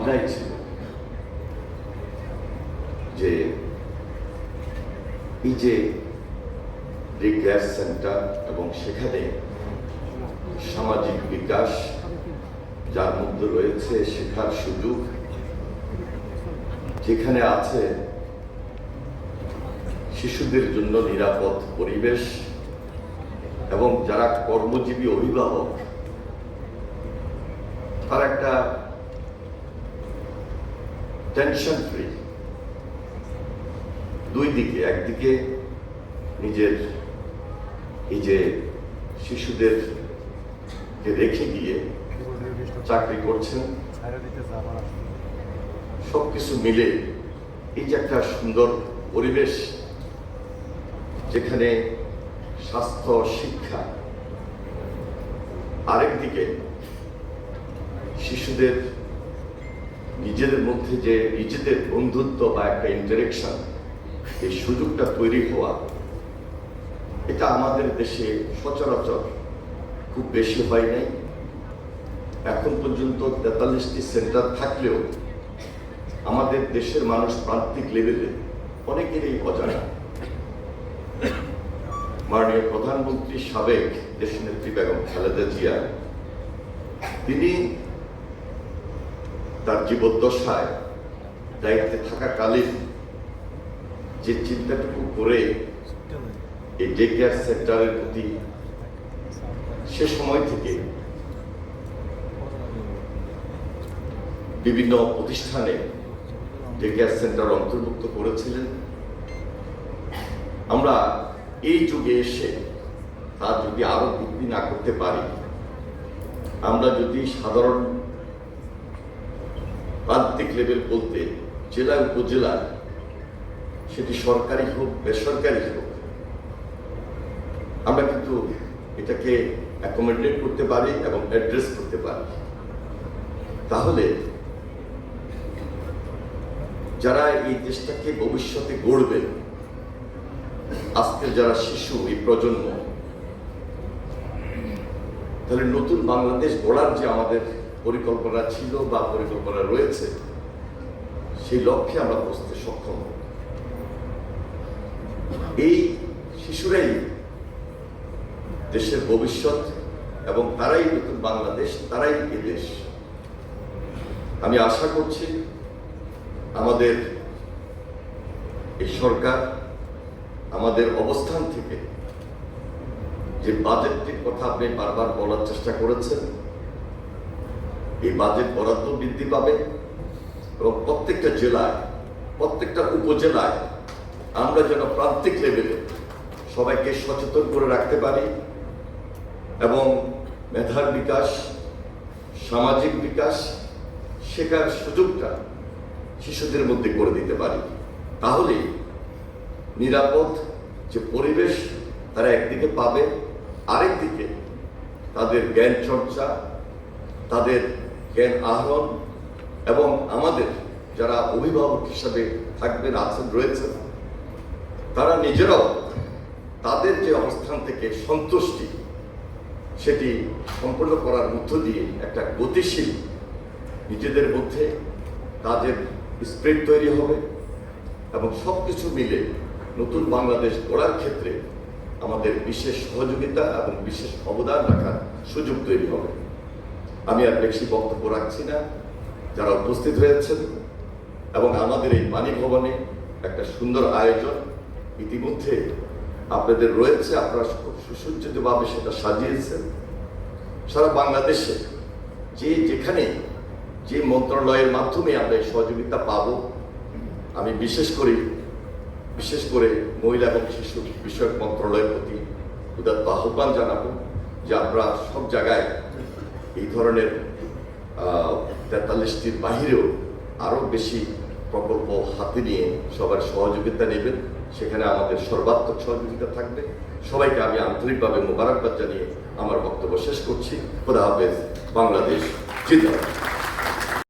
ভাবনাই ছিল যে এই যে রিক্রিয়েশন সেন্টার এবং সেখানে সামাজিক বিকাশ, যার মধ্যে রয়েছে শেখার সুযোগ, যেখানে আছে শিশুদের জন্য নিরাপদ পরিবেশ এবং যারা কর্মজীবী অভিভাবক তার একটা টেনশন ফ্রি, দুই দিকে, একদিকে নিজের এই যে শিশুদেরকে রেখে গিয়ে চাকরি করছেন, সবকিছু মিলে এই যে একটা সুন্দর পরিবেশ যেখানে স্বাস্থ্য, শিক্ষা, আরেকদিকে শিশুদের নিজেদের মধ্যে যে নিজেদের বন্ধুত্ব বা একটা ইন্টারেকশন, এই সুযোগটা তৈরি হওয়া, এটা আমাদের দেশে সচরাচর খুব বেশি হয় নাই। এখন পর্যন্ত 43টি সেন্টার থাকলেও আমাদের দেশের মানুষ প্রান্তিক লেভেলে অনেকেরই অজানা। মাননীয় প্রধানমন্ত্রী সাবেক দেশনেত্রী বেগম খালেদা জিয়া, তিনি তার জীবদ্দশায় দায়িত্বে থাকাকালীন যে চিন্তাটুকু করে এই ডে কেয়ার সেন্টারের প্রতি সে সময় থেকে বিভিন্ন প্রতিষ্ঠানে ডে কেয়ার সেন্টার অন্তর্ভুক্ত করেছিলেন। আমরা এই যুগে এসে তার যদি আরো বৃদ্ধি না করতে পারি, আমরা যদি সাধারণ প্রান্তিক লেভেল বলতে জেলা উপজেলা, সেটি সরকারি হোক বেসরকারি হোক, আমরা কিন্তু এটাকে অ্যাকোমোডেট করতে পারি এবং অ্যাড্রেস করতে পারি, তাহলে যারা এই দেশটাকে ভবিষ্যতে গড়বেন, আজকের যারা শিশু, এই প্রজন্ম, তাহলে নতুন বাংলাদেশ গড়ার যে আমাদের পরিকল্পনা ছিল বা পরিকল্পনা রয়েছে, সেই লক্ষ্যে আমরা পৌঁছতে সক্ষম হব। এই শিশুরাই দেশের ভবিষ্যৎ এবং তারাই নতুন বাংলাদেশ, তারাই এই দেশ। আমি আশা করছি আমাদের এই সরকার আমাদের অবস্থান থেকে যে বাজেটটির কথা আপনি বারবার বলার চেষ্টা করেছেন, এই বাজেট বরাদ্দ বৃদ্ধি পাবে এবং প্রত্যেকটা জেলায়, প্রত্যেকটা উপজেলায় আমরা যেন প্রান্তিক লেভেলে সবাইকে সচেতন করে রাখতে পারি এবং মেধার বিকাশ, সামাজিক বিকাশ, শেখার সুযোগটা শিশুদের মধ্যে করে দিতে পারি। তাহলে নিরাপদ যে পরিবেশ তারা একদিকে পাবে, আরেকদিকে তাদের জ্ঞান চর্চা, তাদের জ্ঞান আহরণ এবং আমাদের যারা অভিভাবক হিসাবে থাকবেন, আছেন, রয়েছেন, তারা নিজেরাও তাদের যে অবস্থান থেকে সন্তুষ্টি সেটি সম্পন্ন করার মধ্য দিয়ে একটা গতিশীল নিজেদের মধ্যে কাজের স্পিরিট তৈরি হবে এবং সবকিছু মিলে নতুন বাংলাদেশ গড়ার ক্ষেত্রে আমাদের বিশেষ সহযোগিতা এবং বিশেষ অবদান রাখার সুযোগ তৈরি হবে। আমি আর বেশি বক্তব্য রাখছি না। যারা উপস্থিত হয়েছেন এবং আমাদের এই বাণী ভবনে একটা সুন্দর আয়োজন ইতিমধ্যে আপনাদের রয়েছে, আপনারা খুব সুসজ্জিতভাবে সেটা সাজিয়েছেন। সারা বাংলাদেশে যে যেখানে যে মন্ত্রণালয়ের মাধ্যমে আমরা এই সহযোগিতা পাব, আমি বিশেষ করে মহিলা এবং শিশু বিষয়ক মন্ত্রণালয়ের প্রতি উদাত্ত আহ্বান জানাবো যে আমরা সব জায়গায় এই ধরনের 43টির বাহিরেও আরো বেশি প্রকল্প হাতে নিয়ে সবার সহযোগিতা নেবেন। সেখানে আমাদের সর্বাত্মক সহযোগিতা থাকবে। সবাইকে আমি আন্তরিকভাবে মোবারকবাদ জানিয়ে আমার বক্তব্য শেষ করছি। খোদা হাফেজ। বাংলাদেশ জিন্দাবাদ।